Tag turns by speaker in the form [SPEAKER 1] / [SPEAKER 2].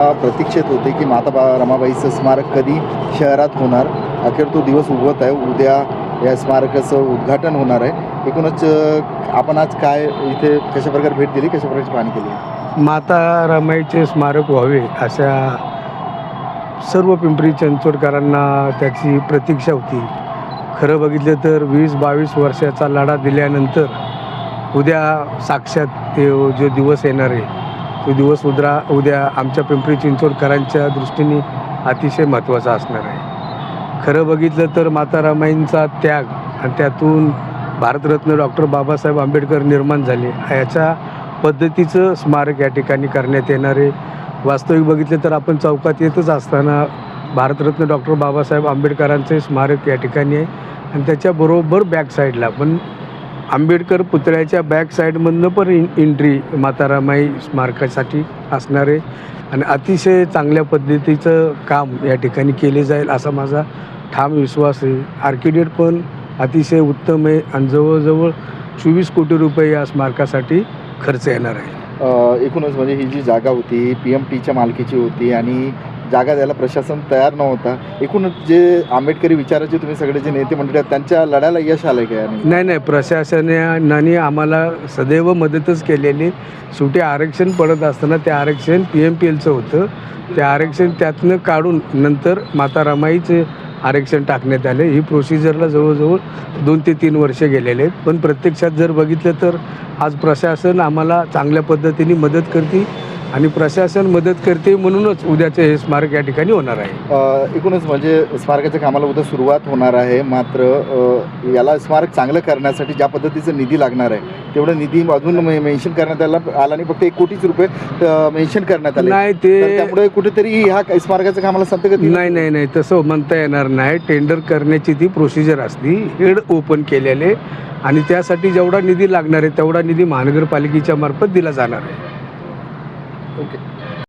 [SPEAKER 1] प्रतीक्षेत होते की रमाबाईचं स्मारक कधी शहरात होणार. अखेर तो दिवस उगवत आहे. उद्या या स्मारकाचं उद्घाटन होणार आहे. एकूणच आपण आज काय इथे कशाप्रकारे भेट दिली, कशा प्रकारची पाहणी केली?
[SPEAKER 2] माता रमाईचे स्मारक व्हावे अशा सर्व पिंपरी चिंचवडकरांना त्याची प्रतीक्षा होती. खरं बघितलं तर 20-22 वर्षाचा लढा दिल्यानंतर उद्या साक्षात ते जो दिवस येणार आहे तो दिवस उद्या आमच्या पिंपरी चिंचवडकरांच्या दृष्टीने अतिशय महत्त्वाचा असणार आहे. खरं बघितलं तर माता रमाईंचा त्याग आणि त्यातून भारतरत्न डॉक्टर बाबासाहेब आंबेडकर निर्माण झाले याच्या पद्धतीचं स्मारक या ठिकाणी करण्यात येणार आहे. वास्तविक बघितलं तर आपण चौकात येतच असताना भारतरत्न डॉक्टर बाबासाहेब आंबेडकरांचे स्मारक या ठिकाणी आहे आणि त्याच्याबरोबर बॅक साईडला पण आंबेडकर पुतळ्याच्या बॅक साईडमधनं पण एंट्री माता रमाई स्मारकासाठी असणार आहे आणि अतिशय चांगल्या पद्धतीचं काम या ठिकाणी केले जाईल असा माझा ठाम विश्वास आहे. आर्किटेक्ट पण अतिशय उत्तम आहे आणि जवळजवळ 24 कोटी रुपये या स्मारकासाठी खर्च येणार आहे.
[SPEAKER 1] एकूणच म्हणजे ही जी जागा होती PMTच्या मालकीची होती आणि जागा द्यायला प्रशासन तयार नव्हता. एकूणच जे आंबेडकरी विचाराचे तुम्ही सगळे जे नेते मंडळी आहेत त्यांच्या लढ्याला यश आलं का?
[SPEAKER 2] नाही, प्रशासनाने आम्हाला सदैव मदतच केलेली. शेवटी आरक्षण पडत असताना ते आरक्षण PMPLचं होतं. ते आरक्षण त्यातनं काढून नंतर माता रमाईचे आरक्षण टाकण्यात आले. ही प्रोसिजरला जवळजवळ 2 ते 3 वर्षे गेलेले आहेत. पण प्रत्यक्षात जर बघितलं तर आज प्रशासन आम्हाला चांगल्या पद्धतीने मदत करते आणि प्रशासन मदत करते म्हणूनच उद्याचे हे स्मारक या ठिकाणी होणार आहे.
[SPEAKER 1] एकूणच म्हणजे स्मारकाच्या कामाला उद्या सुरुवात होणार आहे. मात्र याला स्मारक चांगलं करण्यासाठी ज्या पद्धतीचा निधी लागणार आहे तेवढं निधी अजून मेन्शन करण्यात आला आणि फक्त 1 कोटीच रुपये मेन्शन करण्यात आले
[SPEAKER 2] नाही. ते
[SPEAKER 1] त्यामुळे कुठेतरी ह्या स्मारकाच्या कामाला संतगती
[SPEAKER 2] नाही तसं म्हणता येणार नाही. टेंडर करण्याची ती प्रोसिजर असती. हेड ओपन केलेले आणि त्यासाठी जेवढा निधी लागणार आहे तेवढा निधी महानगरपालिकेच्या मार्फत दिला जाणार आहे.
[SPEAKER 1] ओके.